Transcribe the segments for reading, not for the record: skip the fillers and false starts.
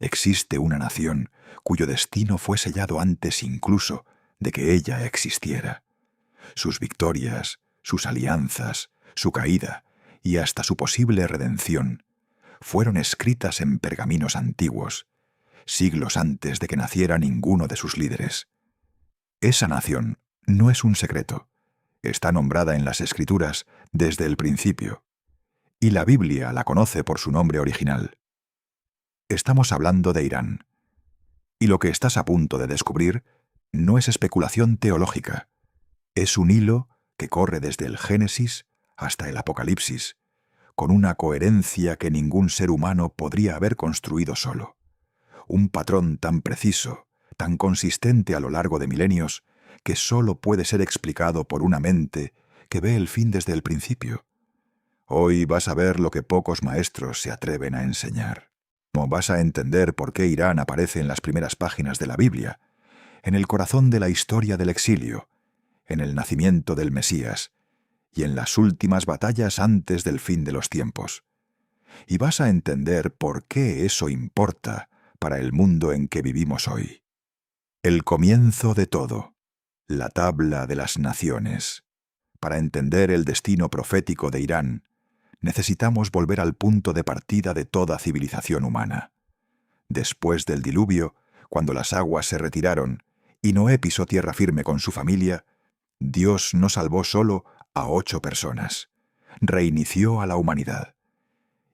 Existe una nación cuyo destino fue sellado antes incluso de que ella existiera. Sus victorias, sus alianzas, su caída y hasta su posible redención fueron escritas en pergaminos antiguos, siglos antes de que naciera ninguno de sus líderes. Esa nación no es un secreto. Está nombrada en las Escrituras desde el principio, y la Biblia la conoce por su nombre original. Estamos hablando de Irán, y lo que estás a punto de descubrir no es especulación teológica. Es un hilo que corre desde el Génesis hasta el Apocalipsis, con una coherencia que ningún ser humano podría haber construido solo. Un patrón tan preciso, tan consistente a lo largo de milenios, que solo puede ser explicado por una mente que ve el fin desde el principio. Hoy vas a ver lo que pocos maestros se atreven a enseñar. No vas a entender por qué Irán aparece en las primeras páginas de la Biblia, en el corazón de la historia del exilio, en el nacimiento del Mesías y en las últimas batallas antes del fin de los tiempos. Y vas a entender por qué eso importa para el mundo en que vivimos hoy. El comienzo de todo, la tabla de las naciones. Para entender el destino profético de Irán, necesitamos volver al punto de partida de toda civilización humana. Después del diluvio, cuando las aguas se retiraron y Noé pisó tierra firme con su familia, Dios no salvó solo a 8 personas. Reinició a la humanidad.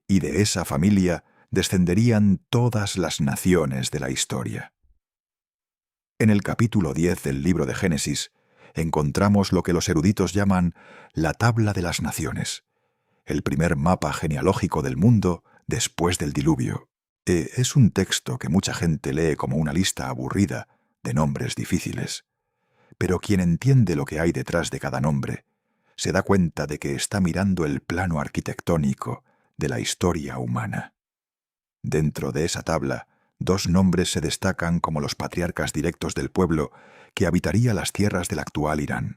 Y de esa familia descenderían todas las naciones de la historia. En el capítulo 10 del libro de Génesis encontramos lo que los eruditos llaman la tabla de las naciones, el primer mapa genealógico del mundo después del diluvio. Es un texto que mucha gente lee como una lista aburrida de nombres difíciles, pero quien entiende lo que hay detrás de cada nombre se da cuenta de que está mirando el plano arquitectónico de la historia humana. Dentro de esa tabla, 2 nombres se destacan como los patriarcas directos del pueblo que habitaría las tierras del actual Irán.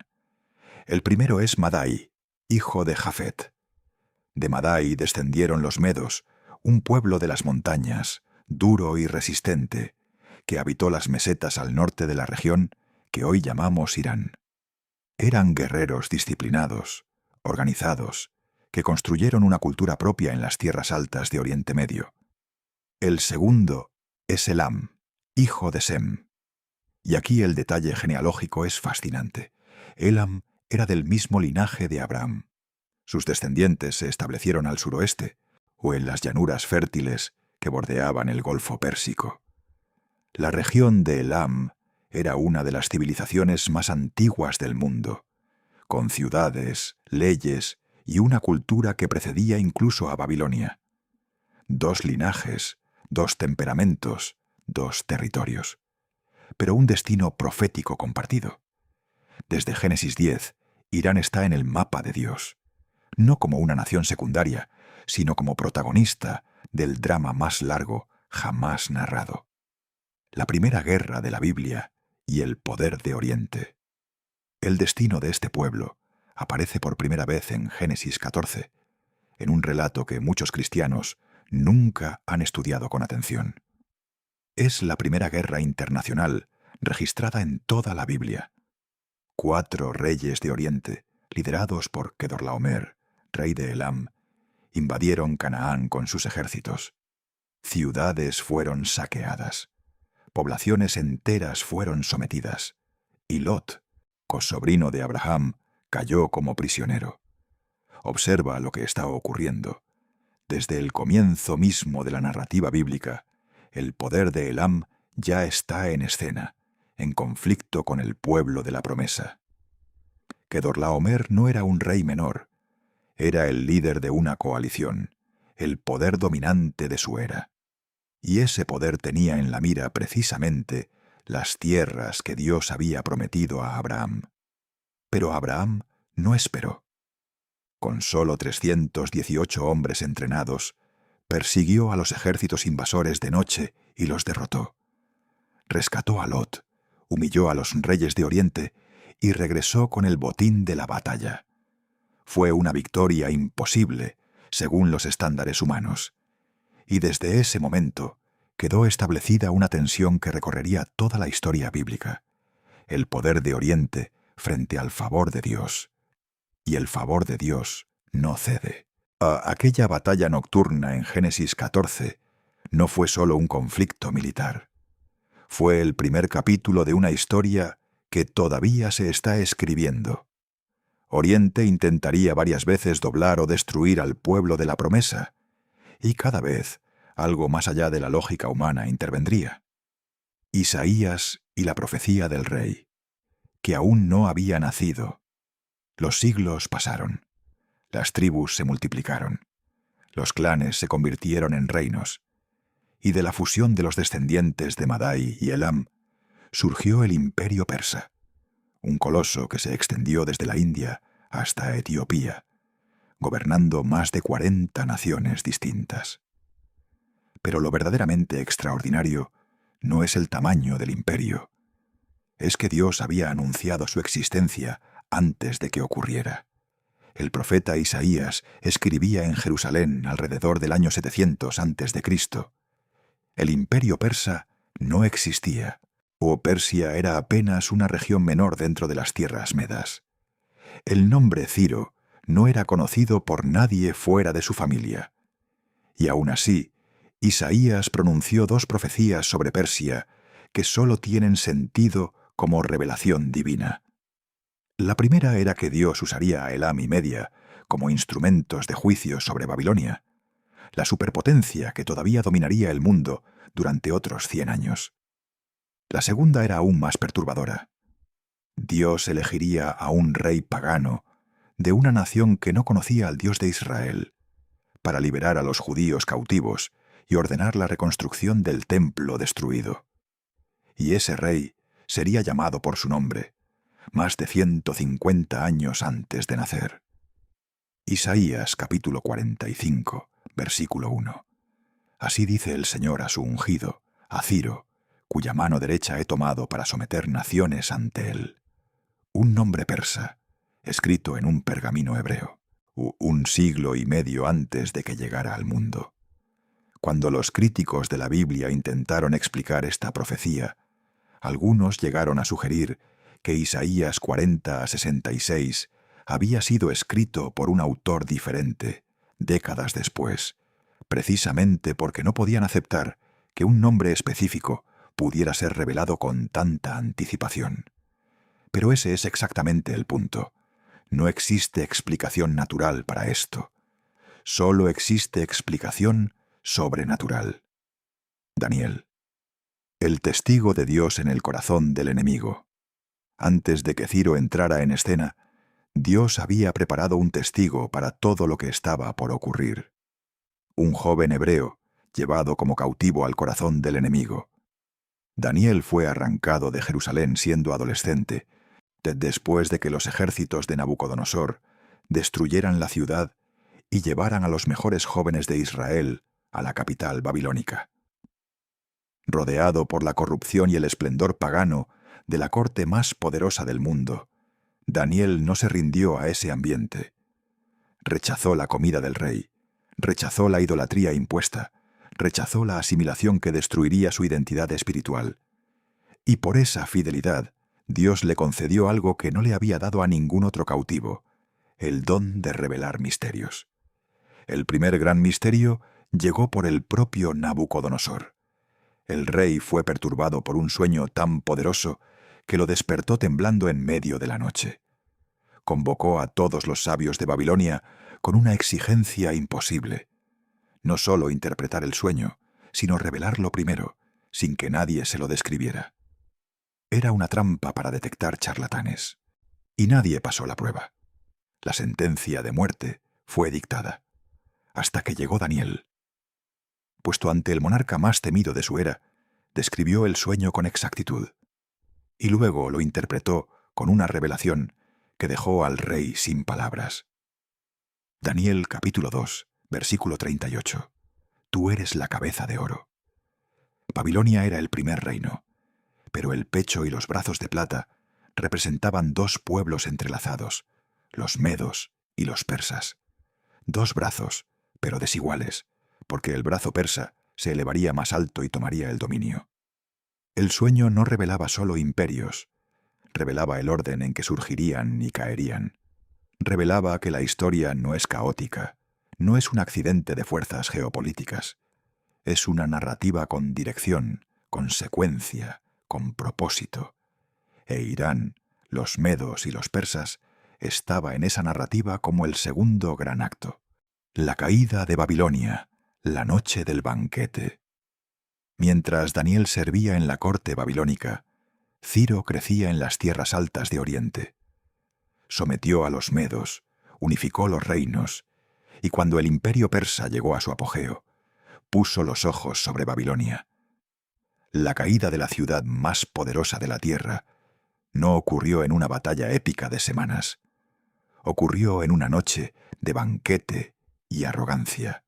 El primero es Madai, hijo de Jafet. De Madai descendieron los medos, un pueblo de las montañas, duro y resistente, que habitó las mesetas al norte de la región que hoy llamamos Irán. Eran guerreros disciplinados, organizados, que construyeron una cultura propia en las tierras altas de Oriente Medio. El segundo es Elam, hijo de Sem. Y aquí el detalle genealógico es fascinante. Elam era del mismo linaje de Abraham. Sus descendientes se establecieron al suroeste, o en las llanuras fértiles que bordeaban el Golfo Pérsico. La región de Elam era una de las civilizaciones más antiguas del mundo, con ciudades, leyes y una cultura que precedía incluso a Babilonia. 2 linajes, 2 temperamentos, 2 territorios, pero un destino profético compartido. Desde Génesis 10, Irán está en el mapa de Dios, no como una nación secundaria, sino como protagonista del drama más largo jamás narrado. La primera guerra de la Biblia y el poder de Oriente. El destino de este pueblo aparece por primera vez en Génesis 14, en un relato que muchos cristianos nunca han estudiado con atención. Es la primera guerra internacional registrada en toda la Biblia. 4 reyes de Oriente, liderados por Kedorlaomer, rey de Elam, invadieron Canaán con sus ejércitos. Ciudades fueron saqueadas. Poblaciones enteras fueron sometidas. Y Lot, cosobrino de Abraham, cayó como prisionero. Observa lo que está ocurriendo. Desde el comienzo mismo de la narrativa bíblica, el poder de Elam ya está en escena, en conflicto con el pueblo de la promesa. Kedorlaomer no era un rey menor, era el líder de una coalición, el poder dominante de su era. Y ese poder tenía en la mira precisamente las tierras que Dios había prometido a Abraham. Pero Abraham no esperó. Con solo 318 hombres entrenados, persiguió a los ejércitos invasores de noche y los derrotó. Rescató a Lot, humilló a los reyes de Oriente y regresó con el botín de la batalla. Fue una victoria imposible, según los estándares humanos. Y desde ese momento, quedó establecida una tensión que recorrería toda la historia bíblica: el poder de Oriente frente al favor de Dios. Y el favor de Dios no cede. Aquella batalla nocturna en Génesis 14 no fue solo un conflicto militar. Fue el primer capítulo de una historia que todavía se está escribiendo. Oriente intentaría varias veces doblar o destruir al pueblo de la promesa, y cada vez algo más allá de la lógica humana intervendría. Isaías y la profecía del rey, que aún no había nacido. Los siglos pasaron. Las tribus se multiplicaron. Los clanes se convirtieron en reinos. Y de la fusión de los descendientes de Madai y Elam surgió el imperio persa, un coloso que se extendió desde la India hasta Etiopía, gobernando más de 40 naciones distintas. Pero lo verdaderamente extraordinario no es el tamaño del imperio. Es que Dios había anunciado su existencia antes de que ocurriera. El profeta Isaías escribía en Jerusalén alrededor del año 700 a.C. El imperio persa no existía, o Persia era apenas una región menor dentro de las tierras medas. El nombre Ciro no era conocido por nadie fuera de su familia. Y aún así, Isaías pronunció 2 profecías sobre Persia que sólo tienen sentido como revelación divina. La primera era que Dios usaría a Elam y Media como instrumentos de juicio sobre Babilonia, la superpotencia que todavía dominaría el mundo durante otros 100 años. La segunda era aún más perturbadora. Dios elegiría a un rey pagano de una nación que no conocía al Dios de Israel para liberar a los judíos cautivos y ordenar la reconstrucción del templo destruido. Y ese rey sería llamado por su nombre, más de 150 años antes de nacer. Isaías capítulo 45, versículo 1. Así dice el Señor a su ungido, a Ciro, cuya mano derecha he tomado para someter naciones ante él. Un nombre persa, escrito en un pergamino hebreo, 1 siglo y medio antes de que llegara al mundo. Cuando los críticos de la Biblia intentaron explicar esta profecía, algunos llegaron a sugerir que Isaías 40 a 66 había sido escrito por un autor diferente, décadas después, precisamente porque no podían aceptar que un nombre específico pudiera ser revelado con tanta anticipación. Pero ese es exactamente el punto. No existe explicación natural para esto. Solo existe explicación sobrenatural. Daniel. El testigo de Dios en el corazón del enemigo. Antes de que Ciro entrara en escena, Dios había preparado un testigo para todo lo que estaba por ocurrir. Un joven hebreo, llevado como cautivo al corazón del enemigo. Daniel fue arrancado de Jerusalén siendo adolescente, después de que los ejércitos de Nabucodonosor destruyeran la ciudad y llevaran a los mejores jóvenes de Israel a la capital babilónica. Rodeado por la corrupción y el esplendor pagano de la corte más poderosa del mundo, Daniel no se rindió a ese ambiente. Rechazó la comida del rey, rechazó la idolatría impuesta, rechazó la asimilación que destruiría su identidad espiritual. Y por esa fidelidad, Dios le concedió algo que no le había dado a ningún otro cautivo, el don de revelar misterios. El primer gran misterio llegó por el propio Nabucodonosor. El rey fue perturbado por un sueño tan poderoso que lo despertó temblando en medio de la noche. Convocó a todos los sabios de Babilonia con una exigencia imposible. No solo interpretar el sueño, sino revelarlo primero, sin que nadie se lo describiera. Era una trampa para detectar charlatanes. Y nadie pasó la prueba. La sentencia de muerte fue dictada. Hasta que llegó Daniel. Puesto ante el monarca más temido de su era, describió el sueño con exactitud. Y luego lo interpretó con una revelación que dejó al rey sin palabras. Daniel capítulo 2, versículo 38. Tú eres la cabeza de oro. Babilonia era el primer reino, pero el pecho y los brazos de plata representaban 2 pueblos entrelazados, los medos y los persas. 2 brazos, pero desiguales, porque el brazo persa se elevaría más alto y tomaría el dominio. El sueño no revelaba solo imperios, revelaba el orden en que surgirían y caerían. Revelaba que la historia no es caótica, no es un accidente de fuerzas geopolíticas. Es una narrativa con dirección, con secuencia, con propósito. E Irán, los medos y los persas, estaba en esa narrativa como el segundo gran acto. La caída de Babilonia, la noche del banquete. Mientras Daniel servía en la corte babilónica, Ciro crecía en las tierras altas de Oriente. Sometió a los medos, unificó los reinos, y cuando el imperio persa llegó a su apogeo, puso los ojos sobre Babilonia. La caída de la ciudad más poderosa de la tierra no ocurrió en una batalla épica de semanas. Ocurrió en una noche de banquete y arrogancia.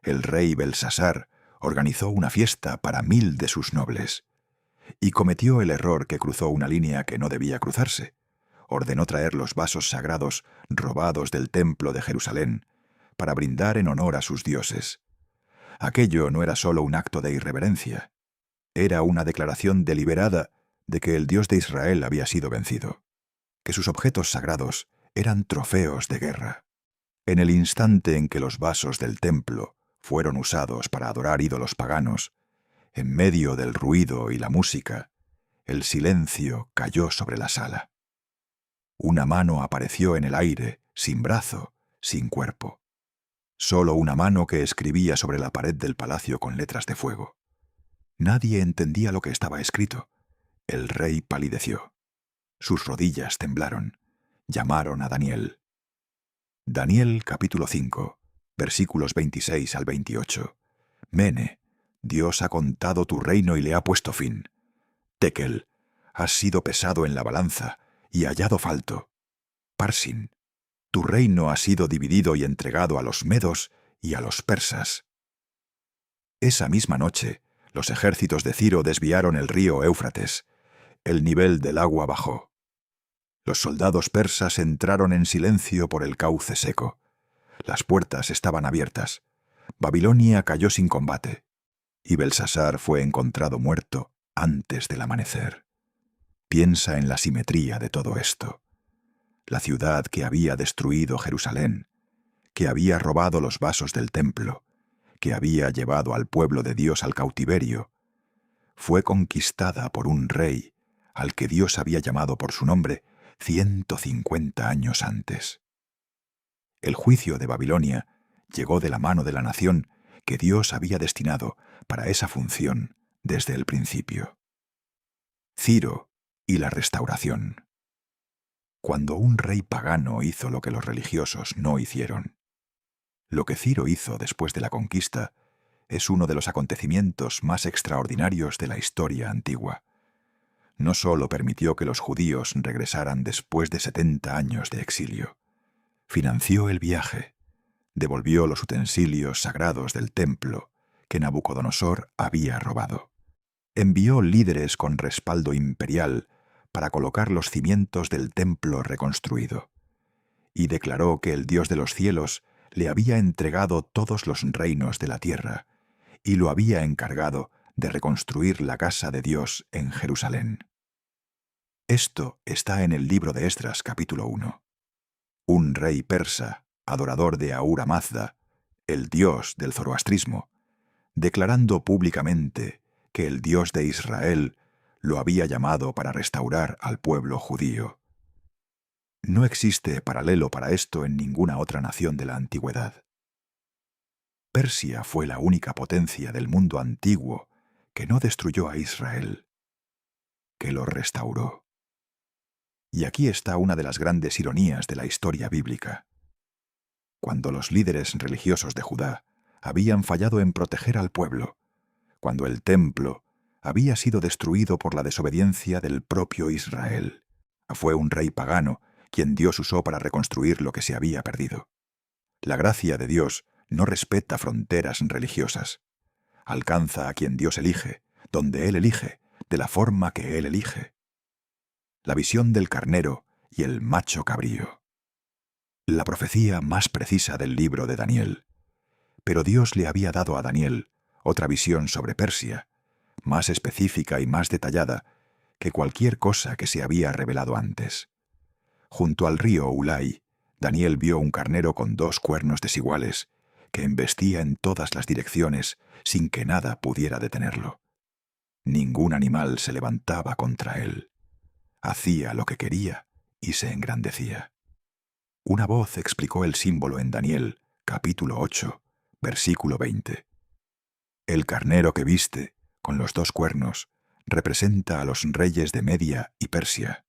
El rey Belsasar organizó una fiesta para 1000 de sus nobles y cometió el error que cruzó una línea que no debía cruzarse. Ordenó traer los vasos sagrados robados del templo de Jerusalén para brindar en honor a sus dioses. Aquello no era solo un acto de irreverencia, era una declaración deliberada de que el Dios de Israel había sido vencido, que sus objetos sagrados eran trofeos de guerra. En el instante en que los vasos del templo fueron usados para adorar ídolos paganos, en medio del ruido y la música, el silencio cayó sobre la sala. Una mano apareció en el aire, sin brazo, sin cuerpo. Solo una mano que escribía sobre la pared del palacio con letras de fuego. Nadie entendía lo que estaba escrito. El rey palideció. Sus rodillas temblaron. Llamaron a Daniel. Daniel capítulo 5, versículos 26 al 28. Mene, Dios ha contado tu reino y le ha puesto fin. Tekel, has sido pesado en la balanza y hallado falto. Parsin, tu reino ha sido dividido y entregado a los medos y a los persas. Esa misma noche, los ejércitos de Ciro desviaron el río Éufrates. El nivel del agua bajó. Los soldados persas entraron en silencio por el cauce seco. Las puertas estaban abiertas. Babilonia cayó sin combate. Y Belsasar fue encontrado muerto antes del amanecer. Piensa en la simetría de todo esto. La ciudad que había destruido Jerusalén, que había robado los vasos del templo, que había llevado al pueblo de Dios al cautiverio, fue conquistada por un rey al que Dios había llamado por su nombre 150 años antes. El juicio de Babilonia llegó de la mano de la nación que Dios había destinado para esa función desde el principio. Ciro y la restauración. Cuando un rey pagano hizo lo que los religiosos no hicieron. Lo que Ciro hizo después de la conquista es uno de los acontecimientos más extraordinarios de la historia antigua. No solo permitió que los judíos regresaran después de 70 años de exilio, financió el viaje, devolvió los utensilios sagrados del templo que Nabucodonosor había robado. Envió líderes con respaldo imperial para colocar los cimientos del templo reconstruido, y declaró que el Dios de los cielos le había entregado todos los reinos de la tierra, y lo había encargado de reconstruir la casa de Dios en Jerusalén. Esto está en el libro de Esdras capítulo 1. Un rey persa, adorador de Ahura Mazda, el dios del zoroastrismo, declarando públicamente que el Dios de Israel lo había llamado para restaurar al pueblo judío. No existe paralelo para esto en ninguna otra nación de la antigüedad. Persia fue la única potencia del mundo antiguo que no destruyó a Israel, que lo restauró. Y aquí está una de las grandes ironías de la historia bíblica. Cuando los líderes religiosos de Judá habían fallado en proteger al pueblo, cuando el templo había sido destruido por la desobediencia del propio Israel, fue un rey pagano quien Dios usó para reconstruir lo que se había perdido. La gracia de Dios no respeta fronteras religiosas. Alcanza a quien Dios elige, donde Él elige, de la forma que Él elige. La visión del carnero y el macho cabrío. La profecía más precisa del libro de Daniel. Pero Dios le había dado a Daniel otra visión sobre Persia, más específica y más detallada que cualquier cosa que se había revelado antes. Junto al río Ulai, Daniel vio un carnero con 2 cuernos desiguales, que embestía en todas las direcciones sin que nada pudiera detenerlo. Ningún animal se levantaba contra él. Hacía lo que quería y se engrandecía. Una voz explicó el símbolo en Daniel, capítulo 8, versículo 20. El carnero que viste, con los 2 cuernos, representa a los reyes de Media y Persia.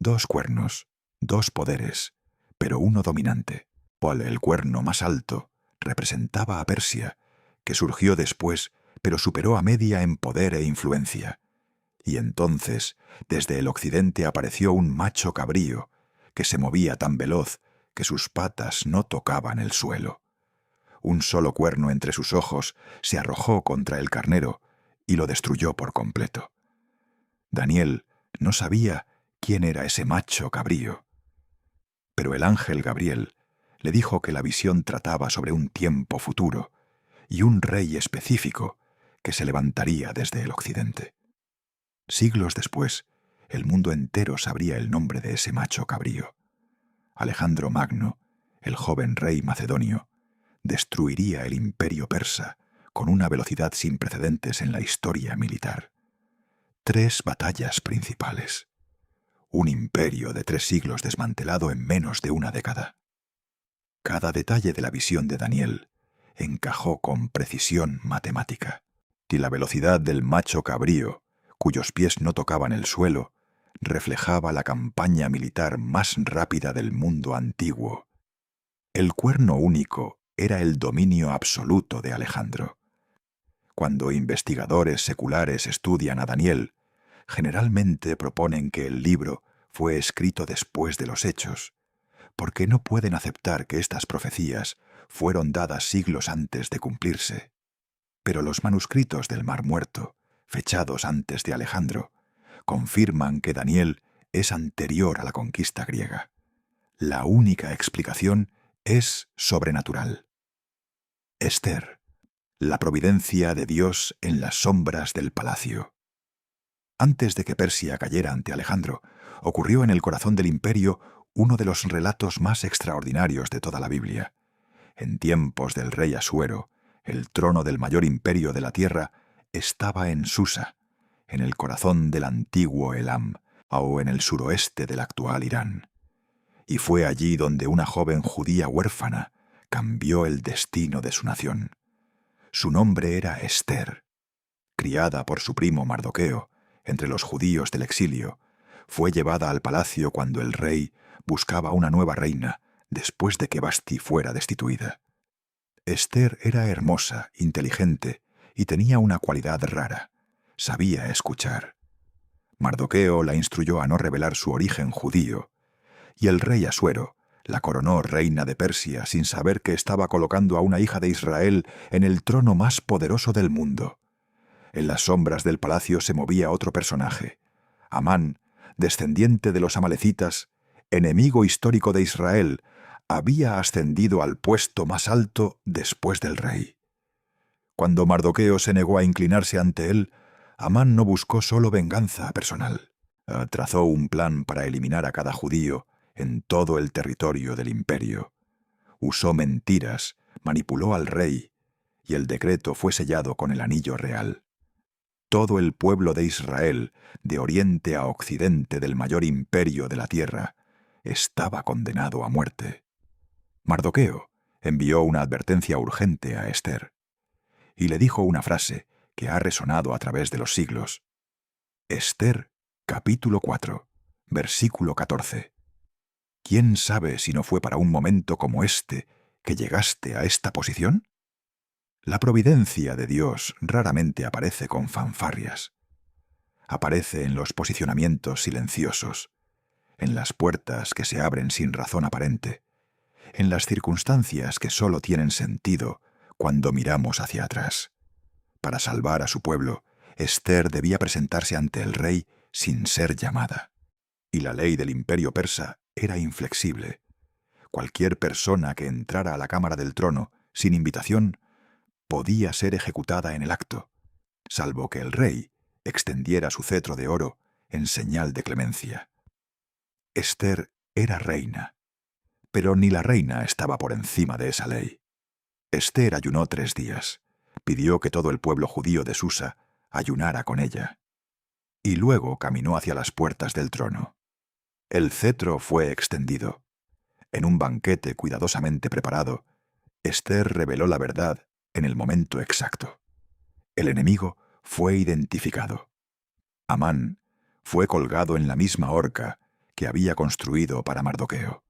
2 cuernos, 2 poderes, pero uno dominante, cual el cuerno más alto, representaba a Persia, que surgió después, pero superó a Media en poder e influencia. Y entonces, desde el occidente apareció un macho cabrío, que se movía tan veloz que sus patas no tocaban el suelo. Un solo cuerno entre sus ojos se arrojó contra el carnero y lo destruyó por completo. Daniel no sabía quién era ese macho cabrío, pero el ángel Gabriel le dijo que la visión trataba sobre un tiempo futuro y un rey específico que se levantaría desde el occidente. Siglos después, el mundo entero sabría el nombre de ese macho cabrío. Alejandro Magno, el joven rey macedonio, destruiría el imperio persa con una velocidad sin precedentes en la historia militar. 3 batallas principales. Un imperio de 3 siglos desmantelado en menos de una década. Cada detalle de la visión de Daniel encajó con precisión matemática. Y la velocidad del macho cabrío, cuyos pies no tocaban el suelo, reflejaba la campaña militar más rápida del mundo antiguo. El cuerno único era el dominio absoluto de Alejandro. Cuando investigadores seculares estudian a Daniel, generalmente proponen que el libro fue escrito después de los hechos, porque no pueden aceptar que estas profecías fueron dadas siglos antes de cumplirse. Pero los manuscritos del Mar Muerto, fechados antes de Alejandro, confirman que Daniel es anterior a la conquista griega. La única explicación es sobrenatural. Ester, la providencia de Dios en las sombras del palacio. Antes de que Persia cayera ante Alejandro, ocurrió en el corazón del imperio uno de los relatos más extraordinarios de toda la Biblia. En tiempos del rey Asuero, el trono del mayor imperio de la tierra estaba en Susa, en el corazón del antiguo Elam, o en el suroeste del actual Irán. Y fue allí donde una joven judía huérfana cambió el destino de su nación. Su nombre era Ester. Criada por su primo Mardoqueo, entre los judíos del exilio, fue llevada al palacio cuando el rey buscaba una nueva reina después de que Vasti fuera destituida. Ester era hermosa, inteligente y tenía una cualidad rara: sabía escuchar. Mardoqueo la instruyó a no revelar su origen judío, y el rey Asuero la coronó reina de Persia sin saber que estaba colocando a una hija de Israel en el trono más poderoso del mundo. En las sombras del palacio se movía otro personaje: Amán, descendiente de los amalecitas, enemigo histórico de Israel, había ascendido al puesto más alto después del rey. Cuando Mardoqueo se negó a inclinarse ante él, Amán no buscó solo venganza personal. Trazó un plan para eliminar a cada judío en todo el territorio del imperio. Usó mentiras, manipuló al rey, y el decreto fue sellado con el anillo real. Todo el pueblo de Israel, de oriente a occidente del mayor imperio de la tierra, estaba condenado a muerte. Mardoqueo envió una advertencia urgente a Ester, y le dijo una frase que ha resonado a través de los siglos. Ester, capítulo 4, versículo 14. ¿Quién sabe si no fue para un momento como este que llegaste a esta posición? La providencia de Dios raramente aparece con fanfarrias. Aparece en los posicionamientos silenciosos, en las puertas que se abren sin razón aparente, en las circunstancias que solo tienen sentido cuando miramos hacia atrás. Para salvar a su pueblo, Ester debía presentarse ante el rey sin ser llamada. Y la ley del imperio persa era inflexible. Cualquier persona que entrara a la cámara del trono sin invitación podía ser ejecutada en el acto, salvo que el rey extendiera su cetro de oro en señal de clemencia. Ester era reina, pero ni la reina estaba por encima de esa ley. Ester ayunó 3 días, pidió que todo el pueblo judío de Susa ayunara con ella, y luego caminó hacia las puertas del trono. El cetro fue extendido. En un banquete cuidadosamente preparado, Ester reveló la verdad en el momento exacto. El enemigo fue identificado. Amán fue colgado en la misma horca que había construido para Mardoqueo.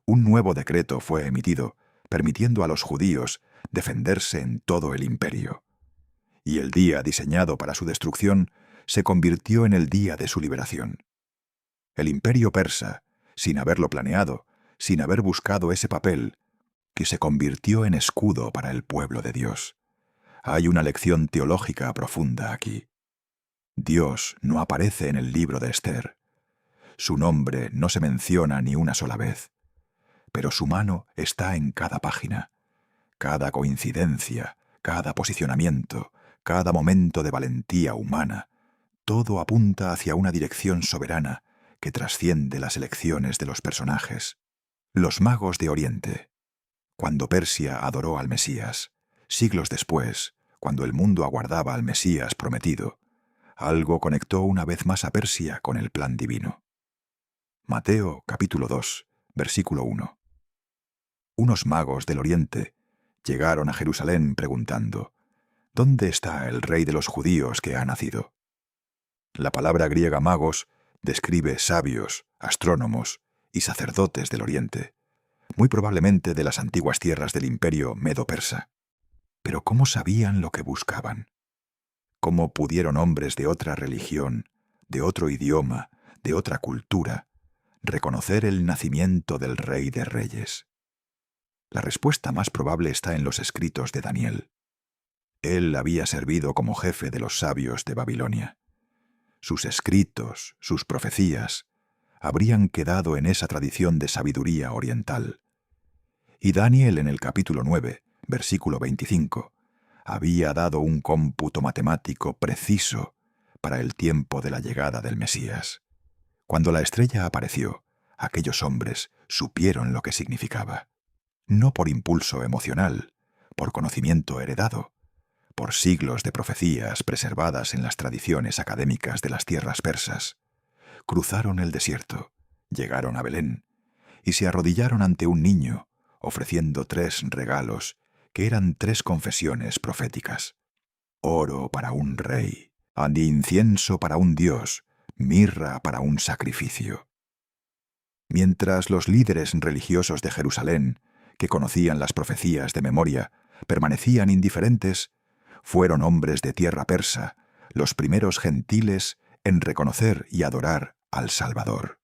Un nuevo decreto fue emitido, permitiendo a los judíos defenderse en todo el imperio. Y el día diseñado para su destrucción se convirtió en el día de su liberación. El imperio persa, sin haberlo planeado, sin haber buscado ese papel, que se convirtió en escudo para el pueblo de Dios. Hay una lección teológica profunda aquí. Dios no aparece en el libro de Ester. Su nombre no se menciona ni una sola vez, pero su mano está en cada página. Cada coincidencia, cada posicionamiento, cada momento de valentía humana, todo apunta hacia una dirección soberana que trasciende las elecciones de los personajes. Los magos de Oriente. Cuando Persia adoró al Mesías, siglos después, cuando el mundo aguardaba al Mesías prometido, algo conectó una vez más a Persia con el plan divino. Mateo capítulo 2, versículo 1. Unos magos del Oriente llegaron a Jerusalén preguntando: ¿Dónde está el rey de los judíos que ha nacido? La palabra griega magos describe sabios, astrónomos y sacerdotes del Oriente, muy probablemente de las antiguas tierras del imperio medo-persa. Pero ¿cómo sabían lo que buscaban? ¿Cómo pudieron hombres de otra religión, de otro idioma, de otra cultura, reconocer el nacimiento del Rey de Reyes? La respuesta más probable está en los escritos de Daniel. Él había servido como jefe de los sabios de Babilonia. Sus escritos, sus profecías, habrían quedado en esa tradición de sabiduría oriental. Y Daniel en el capítulo 9, versículo 25, había dado un cómputo matemático preciso para el tiempo de la llegada del Mesías. Cuando la estrella apareció, aquellos hombres supieron lo que significaba. No por impulso emocional, por conocimiento heredado, por siglos de profecías preservadas en las tradiciones académicas de las tierras persas. Cruzaron el desierto, llegaron a Belén, y se arrodillaron ante un niño, ofreciendo 3 regalos, que eran 3 confesiones proféticas: oro para un rey, incienso para un dios, mirra para un sacrificio. Mientras los líderes religiosos de Jerusalén, que conocían las profecías de memoria, permanecían indiferentes, fueron hombres de tierra persa, los primeros gentiles en reconocer y adorar al Salvador.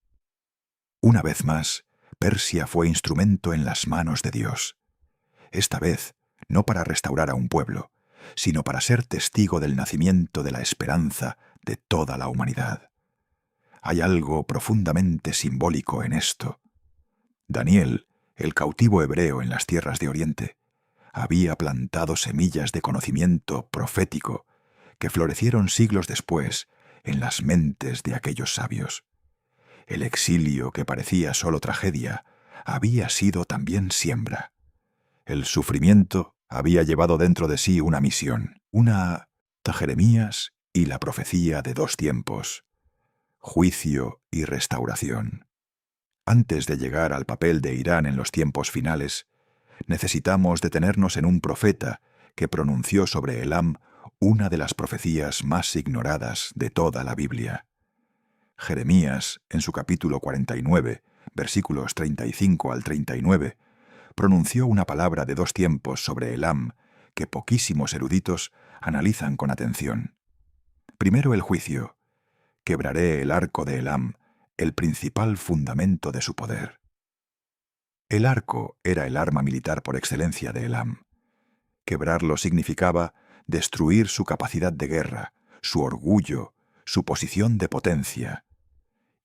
Una vez más, Persia fue instrumento en las manos de Dios. Esta vez, no para restaurar a un pueblo, sino para ser testigo del nacimiento de la esperanza de toda la humanidad. Hay algo profundamente simbólico en esto. Daniel, el cautivo hebreo en las tierras de Oriente, había plantado semillas de conocimiento profético que florecieron siglos después en las mentes de aquellos sabios. El exilio, que parecía solo tragedia, había sido también siembra. El sufrimiento había llevado dentro de sí una misión, una Jeremías y la profecía de 2 tiempos: juicio y restauración. Antes de llegar al papel de Irán en los tiempos finales, necesitamos detenernos en un profeta que pronunció sobre Elam una de las profecías más ignoradas de toda la Biblia. Jeremías, en su capítulo 49, versículos 35 al 39, pronunció una palabra de 2 tiempos sobre Elam que poquísimos eruditos analizan con atención. Primero el juicio: quebraré el arco de Elam, el principal fundamento de su poder. El arco era el arma militar por excelencia de Elam. Quebrarlo significaba destruir su capacidad de guerra, su orgullo, su posición de potencia.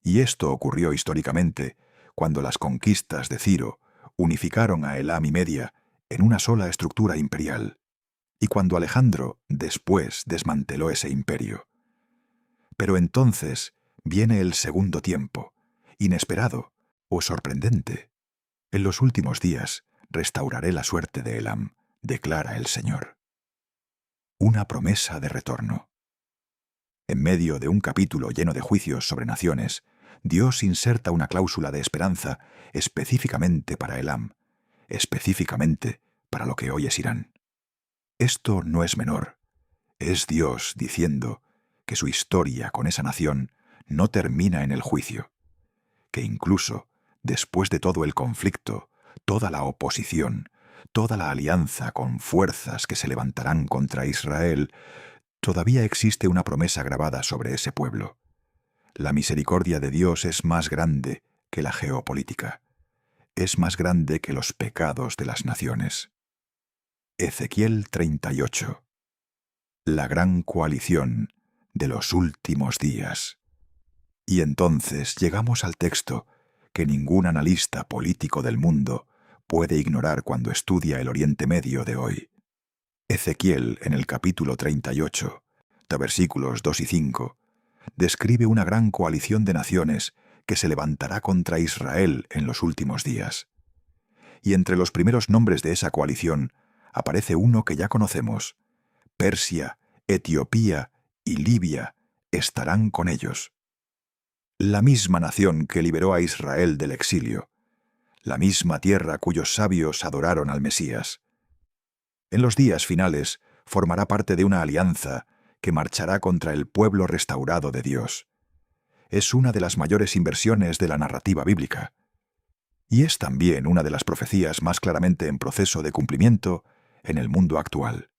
Y esto ocurrió históricamente cuando las conquistas de Ciro unificaron a Elam y Media en una sola estructura imperial. y cuando Alejandro después desmanteló ese imperio. Pero entonces viene el segundo tiempo, inesperado o sorprendente. En los últimos días restauraré la suerte de Elam, declara el Señor. Una promesa de retorno. En medio de un capítulo lleno de juicios sobre naciones, Dios inserta una cláusula de esperanza específicamente para Elam, específicamente para lo que hoy es Irán. Esto no es menor. Es Dios diciendo que su historia con esa nación no termina en el juicio, que incluso después de todo el conflicto, toda la oposición, toda la alianza con fuerzas que se levantarán contra Israel, todavía existe una promesa grabada sobre ese pueblo. La misericordia de Dios es más grande que la geopolítica. Es más grande que los pecados de las naciones. Ezequiel 38. La gran coalición de los últimos días. Y entonces llegamos al texto que ningún analista político del mundo puede ignorar cuando estudia el Oriente Medio de hoy. Ezequiel, en el capítulo 38, de versículos 2 y 5, describe una gran coalición de naciones que se levantará contra Israel en los últimos días. Y entre los primeros nombres de esa coalición aparece uno que ya conocemos. Persia, Etiopía y Libia estarán con ellos. La misma nación que liberó a Israel del exilio, la misma tierra cuyos sabios adoraron al Mesías. En los días finales formará parte de una alianza que marchará contra el pueblo restaurado de Dios. Es una de las mayores inversiones de la narrativa bíblica. Y es también una de las profecías más claramente en proceso de cumplimiento en el mundo actual.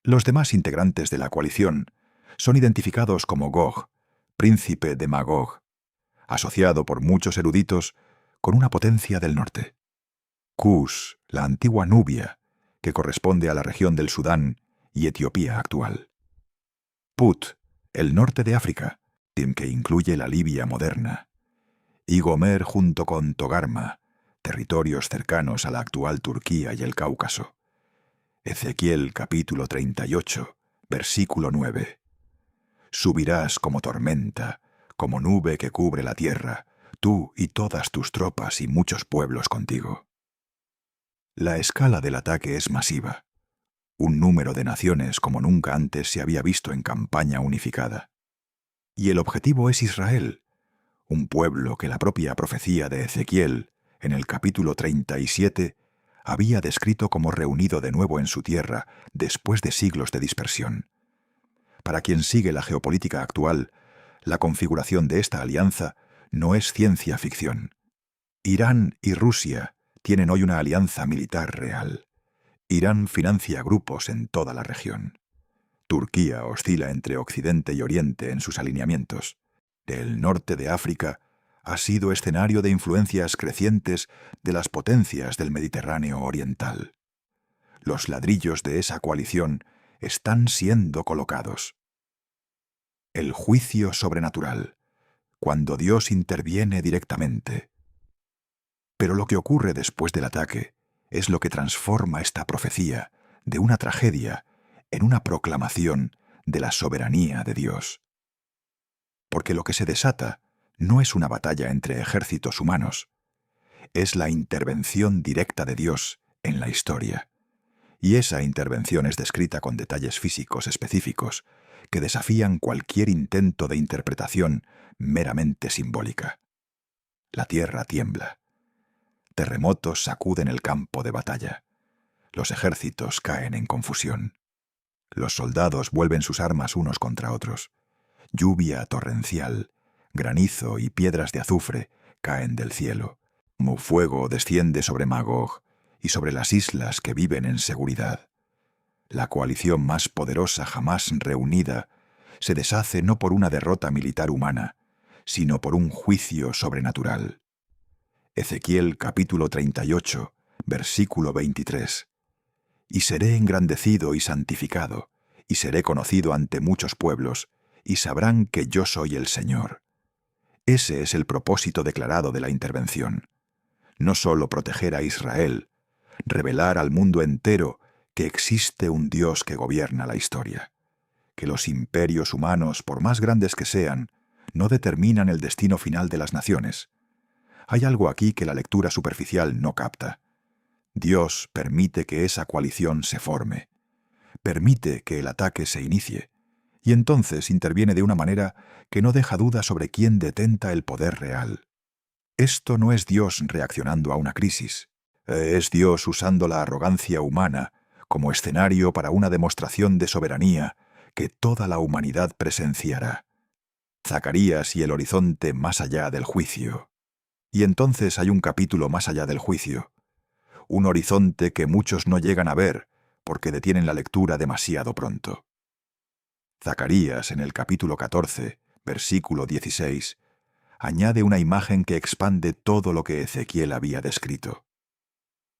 Los demás integrantes de la coalición son identificados como Gog, príncipe de Magog, asociado por muchos eruditos con una potencia del norte. Cus, la antigua Nubia, que corresponde a la región del Sudán y Etiopía actual. Put, el norte de África, que incluye la Libia moderna. Y Gomer junto con Togarma, territorios cercanos a la actual Turquía y el Cáucaso. Ezequiel capítulo 38, versículo 9. Subirás como tormenta, como nube que cubre la tierra, tú y todas tus tropas y muchos pueblos contigo. La escala del ataque es masiva. Un número de naciones como nunca antes se había visto en campaña unificada. Y el objetivo es Israel, un pueblo que la propia profecía de Ezequiel, en el capítulo 37, había descrito como reunido de nuevo en su tierra después de siglos de dispersión. Para quien sigue la geopolítica actual, la configuración de esta alianza no es ciencia ficción. Irán y Rusia tienen hoy una alianza militar real. Irán financia grupos en toda la región. Turquía oscila entre Occidente y Oriente en sus alineamientos. El norte de África ha sido escenario de influencias crecientes de las potencias del Mediterráneo oriental. Los ladrillos de esa coalición están siendo colocados. El juicio sobrenatural, cuando Dios interviene directamente. Pero lo que ocurre después del ataque es lo que transforma esta profecía de una tragedia en una proclamación de la soberanía de Dios. Porque lo que se desata no es una batalla entre ejércitos humanos, es la intervención directa de Dios en la historia. Y esa intervención es descrita con detalles físicos específicos que desafían cualquier intento de interpretación meramente simbólica. La tierra tiembla. Terremotos sacuden el campo de batalla. Los ejércitos caen en confusión. Los soldados vuelven sus armas unos contra otros. Lluvia torrencial, granizo y piedras de azufre caen del cielo. Como fuego desciende sobre Magog y sobre las islas que viven en seguridad. La coalición más poderosa jamás reunida se deshace no por una derrota militar humana, sino por un juicio sobrenatural. Ezequiel capítulo 38, versículo 23. Y seré engrandecido y santificado, y seré conocido ante muchos pueblos, y sabrán que yo soy el Señor. Ese es el propósito declarado de la intervención. No solo proteger a Israel, revelar al mundo entero que existe un Dios que gobierna la historia, que los imperios humanos, por más grandes que sean, no determinan el destino final de las naciones. Hay algo aquí que la lectura superficial no capta. Dios permite que esa coalición se forme, permite que el ataque se inicie, y entonces interviene de una manera que no deja duda sobre quién detenta el poder real. Esto no es Dios reaccionando a una crisis, es Dios usando la arrogancia humana como escenario para una demostración de soberanía que toda la humanidad presenciará. Zacarías y el horizonte más allá del juicio. Y entonces hay un capítulo más allá del juicio, un horizonte que muchos no llegan a ver porque detienen la lectura demasiado pronto. Zacarías, en el capítulo 14, versículo 16, añade una imagen que expande todo lo que Ezequiel había descrito.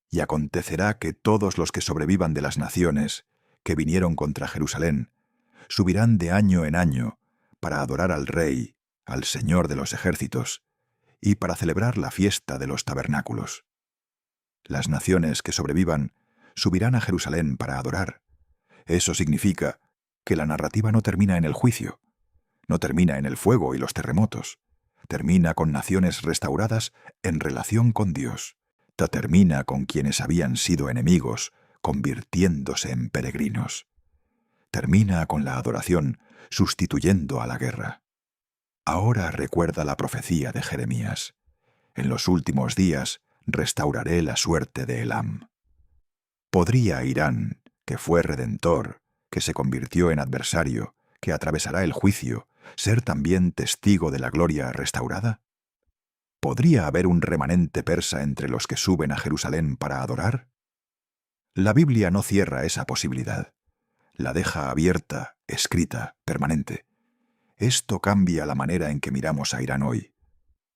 Y acontecerá que todos los que sobrevivan de las naciones que vinieron contra Jerusalén subirán de año en año para adorar al Rey, al Señor de los ejércitos, y para celebrar la fiesta de los tabernáculos. Las naciones que sobrevivan subirán a Jerusalén para adorar. Eso significa que la narrativa no termina en el juicio, no termina en el fuego y los terremotos, termina con naciones restauradas en relación con Dios, termina con quienes habían sido enemigos, convirtiéndose en peregrinos. Termina con la adoración, sustituyendo a la guerra. Ahora recuerda la profecía de Jeremías. En los últimos días restauraré la suerte de Elam. ¿Podría Irán, que fue redentor, que se convirtió en adversario, que atravesará el juicio, ser también testigo de la gloria restaurada? ¿Podría haber un remanente persa entre los que suben a Jerusalén para adorar? La Biblia no cierra esa posibilidad. La deja abierta, escrita, permanente. Esto cambia la manera en que miramos a Irán hoy.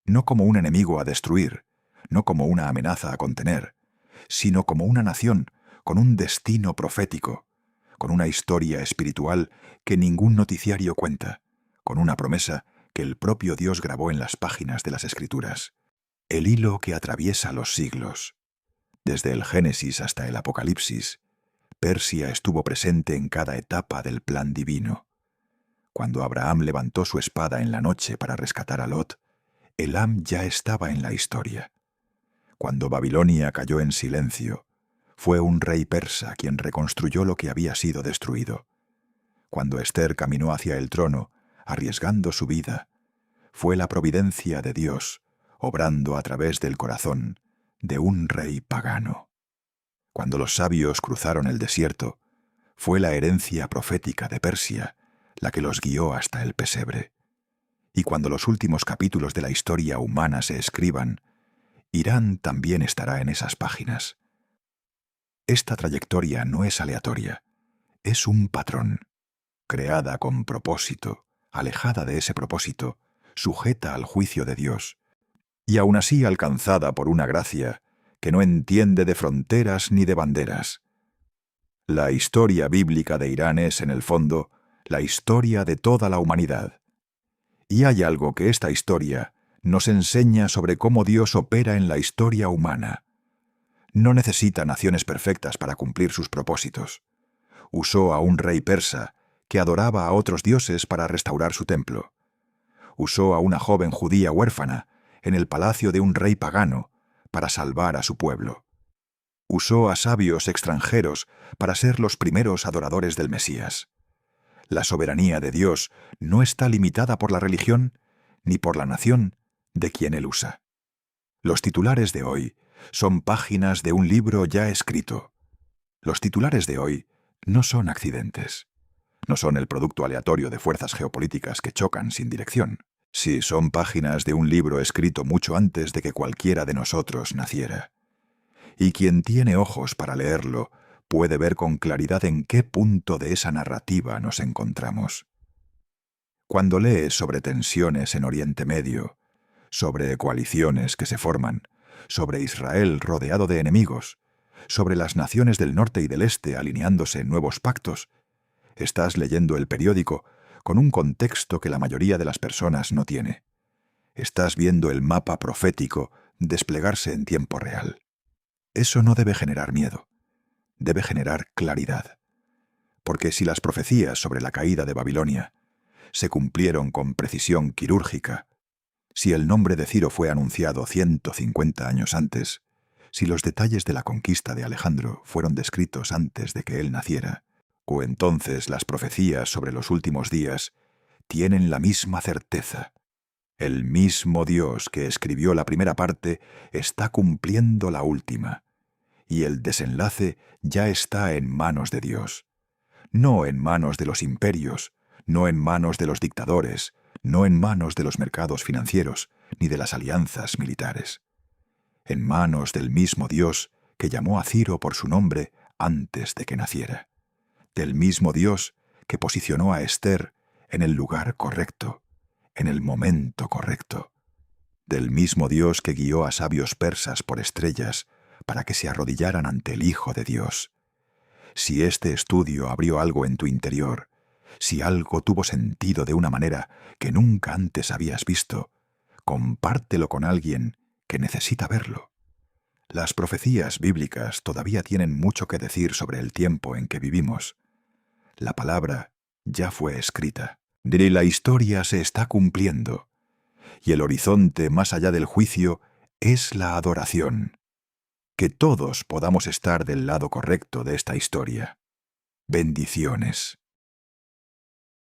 No como un enemigo a destruir, no como una amenaza a contener, sino como una nación con un destino profético, con una historia espiritual que ningún noticiario cuenta, con una promesa que el propio Dios grabó en las páginas de las Escrituras. El hilo que atraviesa los siglos. Desde el Génesis hasta el Apocalipsis, Persia estuvo presente en cada etapa del plan divino. Cuando Abraham levantó su espada en la noche para rescatar a Lot, Elam ya estaba en la historia. Cuando Babilonia cayó en silencio, fue un rey persa quien reconstruyó lo que había sido destruido. Cuando Esther caminó hacia el trono, arriesgando su vida, fue la providencia de Dios, obrando a través del corazón de un rey pagano. Cuando los sabios cruzaron el desierto, fue la herencia profética de Persia la que los guió hasta el pesebre. Y cuando los últimos capítulos de la historia humana se escriban, Irán también estará en esas páginas. Esta trayectoria no es aleatoria, es un patrón, creada con propósito, alejada de ese propósito, sujeta al juicio de Dios, y aún así alcanzada por una gracia que no entiende de fronteras ni de banderas. La historia bíblica de Irán es, en el fondo, la historia de toda la humanidad. Y hay algo que esta historia nos enseña sobre cómo Dios opera en la historia humana. No necesita naciones perfectas para cumplir sus propósitos. Usó a un rey persa que adoraba a otros dioses para restaurar su templo. Usó a una joven judía huérfana en el palacio de un rey pagano para salvar a su pueblo. Usó a sabios extranjeros para ser los primeros adoradores del Mesías. La soberanía de Dios no está limitada por la religión ni por la nación de quien Él usa. Los titulares de hoy son páginas de un libro ya escrito. Los titulares de hoy no son accidentes. No son el producto aleatorio de fuerzas geopolíticas que chocan sin dirección. Sí, son páginas de un libro escrito mucho antes de que cualquiera de nosotros naciera. Y quien tiene ojos para leerlo puede ver con claridad en qué punto de esa narrativa nos encontramos. Cuando lees sobre tensiones en Oriente Medio, sobre coaliciones que se forman, sobre Israel rodeado de enemigos, sobre las naciones del norte y del este alineándose en nuevos pactos, estás leyendo el periódico con un contexto que la mayoría de las personas no tiene. Estás viendo el mapa profético desplegarse en tiempo real. Eso no debe generar miedo. debe generar claridad. Porque si las profecías sobre la caída de Babilonia se cumplieron con precisión quirúrgica, si el nombre de Ciro fue anunciado 150 años antes, si los detalles de la conquista de Alejandro fueron descritos antes de que él naciera, o entonces las profecías sobre los últimos días tienen la misma certeza. El mismo Dios que escribió la primera parte está cumpliendo la última, y el desenlace ya está en manos de Dios. No en manos de los imperios, no en manos de los dictadores, no en manos de los mercados financieros, ni de las alianzas militares. En manos del mismo Dios que llamó a Ciro por su nombre antes de que naciera. Del mismo Dios que posicionó a Esther en el lugar correcto, en el momento correcto. Del mismo Dios que guió a sabios persas por estrellas para que se arrodillaran ante el Hijo de Dios. Si este estudio abrió algo en tu interior, si algo tuvo sentido de una manera que nunca antes habías visto, compártelo con alguien que necesita verlo. Las profecías bíblicas todavía tienen mucho que decir sobre el tiempo en que vivimos. La palabra ya fue escrita. La historia se está cumpliendo, y el horizonte más allá del juicio es la adoración. Que todos podamos estar del lado correcto de esta historia. Bendiciones.